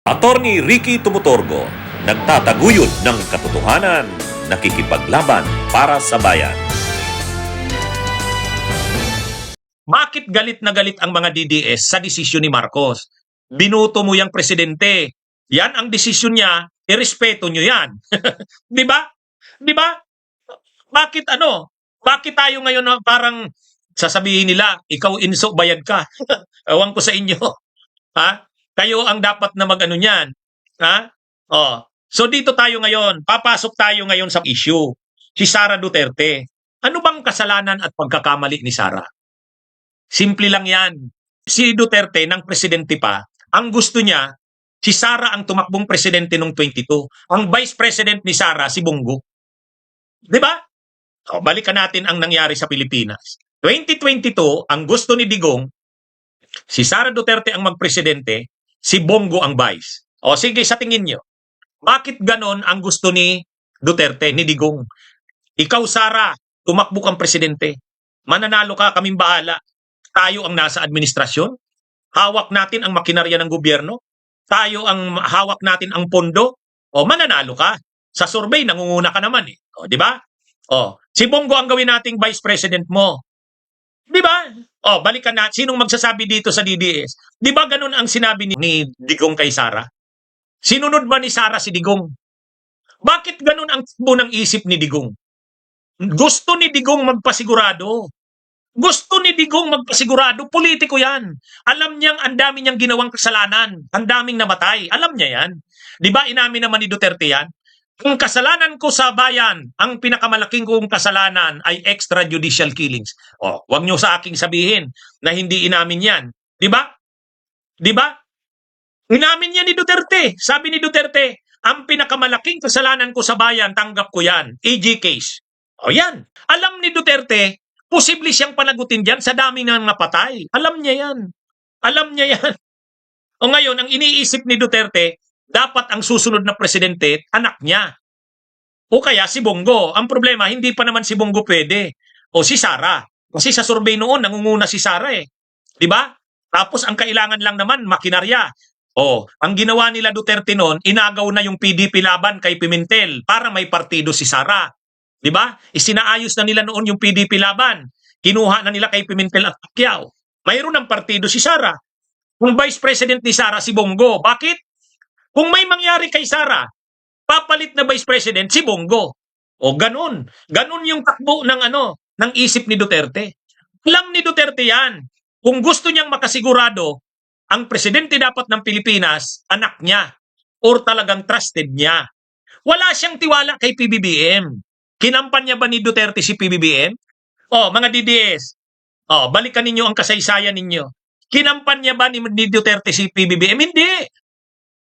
Attorney Ricky Tumutorgo, nagtataguyod ng katotohanan, nakikipaglaban para sa bayan. Bakit galit na galit ang mga DDS sa desisyon ni Marcos? Binuto mo yung presidente. Yan ang desisyon niya, irespeto nyo yan. Di ba? Di ba? Bakit ano? Bakit tayo ngayon na parang sasabihin nila, ikaw inso, bayad ka. Ewan ko sa inyo. Ha? Kayo ang dapat na mag-ano niyan. Ha? Oh. So dito tayo ngayon, papasok tayo ngayon sa issue. Si Sara Duterte. Ano bang kasalanan at pagkakamali ni Sara? Simple lang yan. Si Duterte, ng presidente pa, ang gusto niya, si Sara ang tumakbong presidente noong 22. Ang vice president ni Sara, si Bongo. Di ba? O, balikan natin ang nangyari sa Pilipinas. 2022, ang gusto ni Digong, si Sara Duterte ang magpresidente, si Bongo ang vice. O sige, sa tingin nyo, bakit ganon ang gusto ni Duterte, ni Digong? Ikaw, Sara, tumakbo kang presidente. Mananalo ka, kaming bahala. Tayo ang nasa administrasyon. Hawak natin ang makinarya ng gobyerno. Tayo ang hawak natin ang pondo. O mananalo ka. Sa survey, nangunguna ka naman eh. O, di ba? O, si Bongo ang gawin nating vice president mo. Di ba? O, balikan na. Sinong magsasabi dito sa DDS? Di ba ganun ang sinabi ni Digong kay Sara? Sinunod ba ni Sara si Digong? Bakit ganun ang takbo ng isip ni Digong? Gusto ni Digong magpasigurado. Gusto ni Digong magpasigurado. Politiko yan. Alam niyang ang dami niyang ginawang kasalanan. Ang daming namatay. Alam niya yan. Di ba inamin naman ni Duterte yan? Ang kasalanan ko sa bayan, ang pinakamalaking kong kasalanan ay extrajudicial killings. O, wag niyo sa aking sabihin na hindi inamin yan. Di ba? Di ba? Inamin niya ni Duterte. Sabi ni Duterte, ang pinakamalaking kasalanan ko sa bayan, tanggap ko yan. AG case. O yan. Alam ni Duterte, posible siyang panagutin dyan sa dami ng napatay. Alam niya yan. Alam niya yan. O ngayon, ang iniisip ni Duterte, dapat ang susunod na presidente, anak niya. O kaya si Bongo. Ang problema, hindi pa naman si Bongo pwede. O si Sara. Kasi sa survey noon, nangunguna si Sara eh. Di ba? Tapos ang kailangan lang naman, makinarya. O, ang ginawa nila Duterte noon, inagaw na yung PDP laban kay Pimentel para may partido si Sara. Di ba? Isinaayos na nila noon yung PDP laban. Kinuha na nila kay Pimentel at Pacquiao. Mayroon ng partido si Sara. Kung vice president ni Sara, si Bongo. Bakit? Kung may mangyari kay Sara, papalit na vice president si Bongo. O ganun. Ganun yung takbo ng isip ni Duterte. Alam ni Duterte yan. Kung gusto niyang makasigurado, ang presidente dapat ng Pilipinas, anak niya. Or talagang trusted niya. Wala siyang tiwala kay PBBM. Kinampan niya ba ni Duterte si PBBM? O, mga DDS. O, balikan ninyo ang kasaysayan ninyo. Kinampan niya ba ni Duterte si PBBM? Hindi.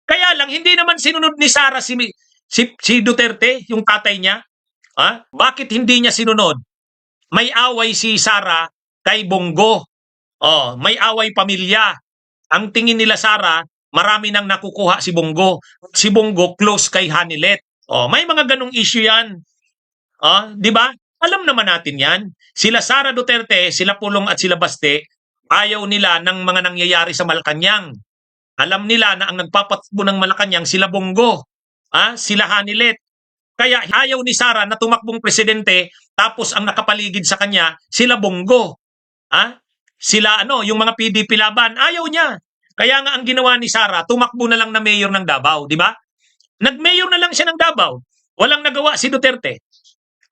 Kaya lang, hindi naman sinunod ni Sara si Duterte, yung tatay niya. Ha? Bakit hindi niya sinunod? May away si Sara kay Bongo. Oh, may away pamilya. Ang tingin nila Sara, marami nang nakukuha si Bongo. Si Bongo close kay Hanilet. Oh, may mga ganong issue yan. Di ba? Alam naman natin yan. Sila Sara Duterte, sila Pulong at sila Baste, ayaw nila ng mga nangyayari sa Malacanang. Alam nila na ang nagpapatakbo ng Malacanang sila Bongo, sila Hanilet. Kaya ayaw ni Sara na tumakbong presidente tapos ang nakapaligid sa kanya sila Bongo. Sila yung mga PDP laban, ayaw niya. Kaya nga ang ginawa ni Sara, tumakbo na lang na mayor ng Davao, di ba? Nag-mayor na lang siya ng Davao. Walang nagawa si Duterte.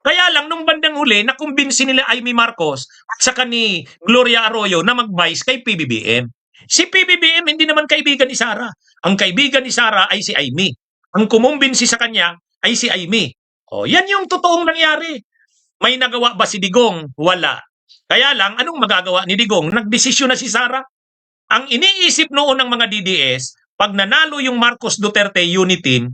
Kaya lang nung bandang huli, nakumbinsi nila Amy Marcos at saka ni Gloria Arroyo na mag-vice kay PBBM. Si PBBM hindi naman kaibigan ni Sara. Ang kaibigan ni Sara ay si Amy. Ang kumumbinsi sa kanya ay si Amy. O, yan yung totoong nangyari. May nagawa ba si Digong? Wala. Kaya lang, anong magagawa ni Digong? Nagdesisyon na si Sara. Ang iniisip noon ng mga DDS, pag nanalo yung Marcos Duterte unity team,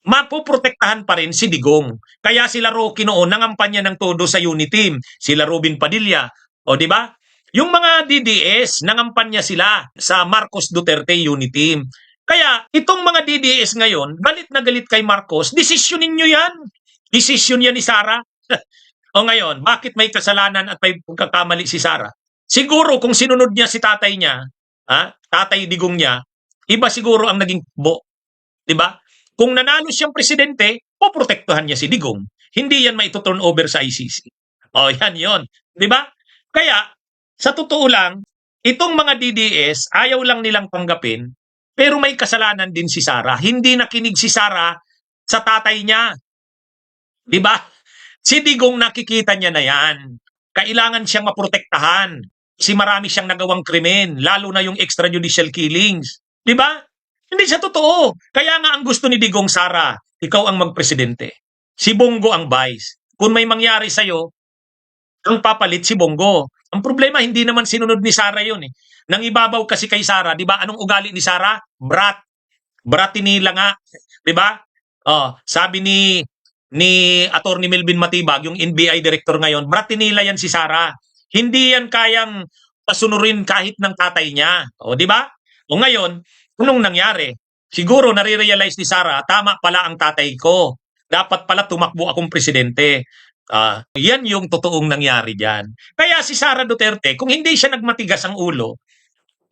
mapoprotektahan pa rin si Digong. Kaya sila Rocky noon nangampanya ng todo sa unity team. Sila Robin Padilla. O, di ba? Yung mga DDS, nangampanya sila sa Marcos Duterte unity team. Kaya itong mga DDS ngayon, galit na galit kay Marcos, desisyonin nyo yan. Desisyon yan ni Sara. O ngayon, bakit may kasalanan at may pagkakamali si Sara? Siguro kung sinunod niya si tatay niya, tatay Digong niya, Iba siguro ang naging bo, 'di ba? Kung nanalo siyang presidente, poprotektuhan niya si Digong. Hindi yan maito-turn over sa ICC. O, yan yon, 'di ba? Kaya sa totoo lang, itong mga DDS ayaw lang nilang tanggapin, pero may kasalanan din si Sara. Hindi nakinig si Sara sa tatay niya, 'di ba? Si Digong nakikita niya na yan. Kailangan siyang maprotektahan. Kasi marami siyang nagawang krimen, lalo na yung extrajudicial killings. Di ba? Hindi siya totoo. Kaya nga ang gusto ni Digong, Sara, ikaw ang magpresidente. Si Bongo ang vice. Kung may mangyari sa'yo, ang papalit si Bongo. Ang problema, hindi naman sinunod ni Sara yun eh. Nang ibabaw kasi kay Sara, di ba? Anong ugali ni Sara? Brat. Bratinila nga. Di ba? Oh, sabi ni Attorney Melvin Matibag, yung NBI director ngayon, bratinila yan si Sara. Hindi yan kayang pasunurin kahit ng tatay niya. O, di ba? O ngayon, anong nangyari? Siguro nare-realize ni Sara, tama pala ang tatay ko. Dapat pala tumakbo akong presidente. Yan yung totoong nangyari diyan. Kaya si Sara Duterte, kung hindi siya nagmatigas ang ulo,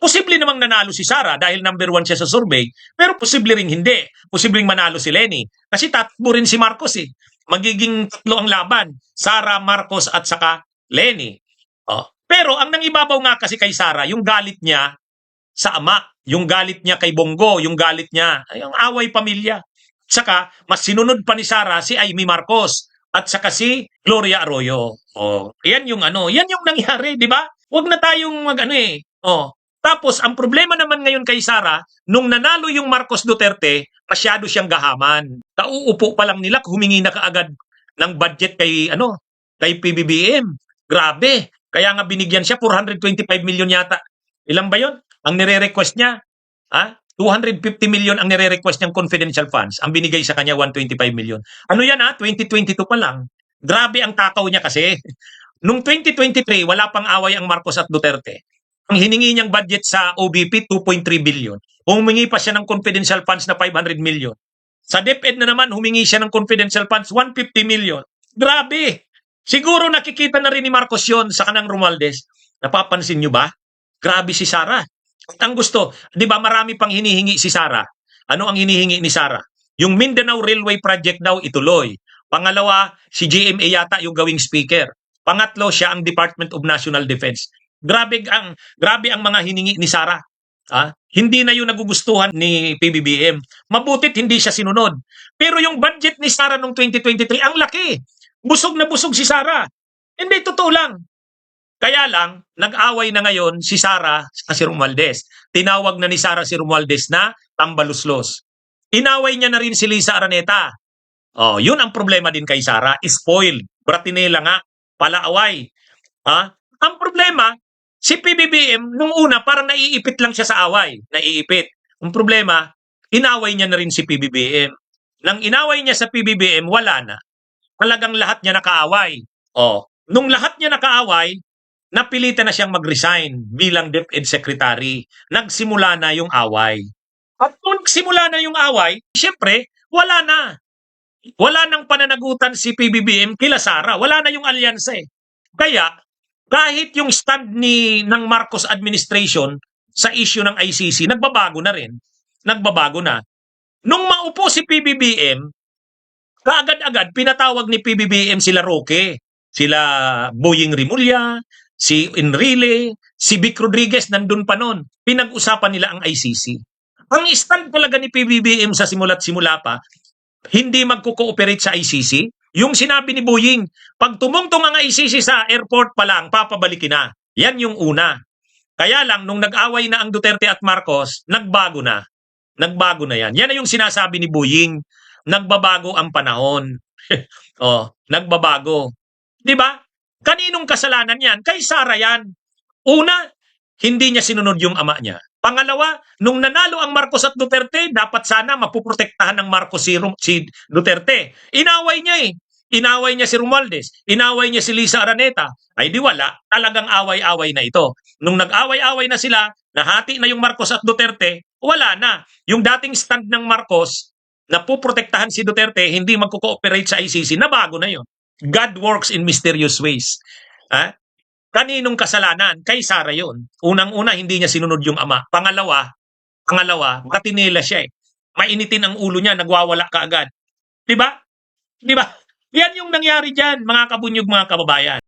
posible namang nanalo si Sara dahil number 1 siya sa survey, pero posible ring hindi. Posibleng manalo si Leni. Kasi tatakbo rin si Marcos eh. Magiging tatlo ang laban. Sara, Marcos at saka Leni. Pero ang nangibabaw nga kasi kay Sara, yung galit niya sa ama, yung galit niya kay Bongo, yung galit niya, yung away pamilya. Saka, mas sinunod pa ni Sara si Amy Marcos at saka si Gloria Arroyo. Yan yung yan yung nangyari, di ba? Huwag na tayong Tapos, ang problema naman ngayon kay Sara, nung nanalo yung Marcos Duterte, masyado siyang gahaman. Kauupo pa lang nila, humingi na kaagad ng budget kay PBBM. Grabe. Kaya nga binigyan siya 425 million yata. Ilan ba yon? Ang nire-request niya, 250 million ang nire-request niyang confidential funds. Ang binigay sa kanya, 125 million. Ano yan 2022 pa lang. Grabe ang takaw niya kasi. Nung 2023, wala pang away ang Marcos at Duterte. Ang hiningi niyang budget sa OBP, 2.3 billion. Humingi pa siya ng confidential funds na 500 million. Sa DepEd na naman, humingi siya ng confidential funds, 150 million. Grabe! Siguro nakikita na rin ni Marcos yon sa kanang Romualdez. Napapansin niyo ba? Grabe si Sara. At ang gusto, di ba marami pang hinihingi si Sara? Ano ang hinihingi ni Sara? Yung Mindanao Railway Project daw ituloy. Pangalawa, si GMA yata yung gawing speaker. Pangatlo, siya ang Department of National Defense. Grabe ang mga hiningi ni Sara. Hindi na yung nagugustuhan ni PBBM. Mabutit hindi siya sinunod. Pero yung budget ni Sara noong 2023, ang laki. Busog na busog si Sara. Hindi, totoo lang. Kaya lang, nag-away na ngayon si Sara sa si Romualdez. Tinawag na ni Sara si Romualdez na tambaluslos. Inaway niya na rin si Lisa Araneta. Yun ang problema din kay Sara. Spoiled. Bratinela nga. Palaaway. Ang problema, si PBBM, nung una, parang naiipit lang siya sa away. Naiipit. Ang problema, inaway niya na rin si PBBM. Nang inaway niya sa PBBM, wala na. Talagang lahat niya nakaaway. Nung lahat niya nakaaway, napilitan na siyang mag-resign bilang DepEd Secretary. Nagsimula na yung away. At kung nagsimula na yung away, siyempre, wala na. Wala nang pananagutan si PBBM kila Sara. Wala na yung alyansa eh. Kaya, kahit yung stand ng Marcos administration sa issue ng ICC, nagbabago na rin. Nagbabago na. Nung maupo si PBBM, kaagad-agad pinatawag ni PBBM sila Roque, sila Boying Rimulya, si Enrile, si Vic Rodriguez nandun pa noon. Pinag-usapan nila ang ICC. Ang stand talaga ni PBBM sa simula't simula pa, hindi magko-cooperate sa ICC. Yung sinabi ni Boying, pag tumungtong ang ICC sa airport pa lang, papabalikin na. Yan yung una. Kaya lang, nung nag-away na ang Duterte at Marcos, nagbago na. Nagbago na yan. Yan na yung sinasabi ni Boying. Nagbabago ang panahon. Nagbabago. Di ba? Kaninong kasalanan yan? Kay Sara yan. Una, hindi niya sinunod yung ama niya. Pangalawa, nung nanalo ang Marcos at Duterte, dapat sana mapuprotektahan ng Marcos si Duterte. Inaway niya eh. Inaway niya si Romualdez. Inaway niya si Lisa Araneta. Ay di wala. Talagang away-away na ito. Nung nag-away-away na sila, nahati na yung Marcos at Duterte, wala na. Yung dating stand ng Marcos na puprotektahan si Duterte, hindi magko-cooperate sa ICC, nabago na yun. God works in mysterious ways. Kaninong kasalanan? Kay Sara yun. Unang-una, hindi niya sinunod yung ama. Pangalawa, Pangalawa, matinela siya eh. Mainitin ang ulo niya, nagwawala ka agad. Di ba? Di ba? Yan yung nangyari dyan, mga kabunyog, mga kababayan.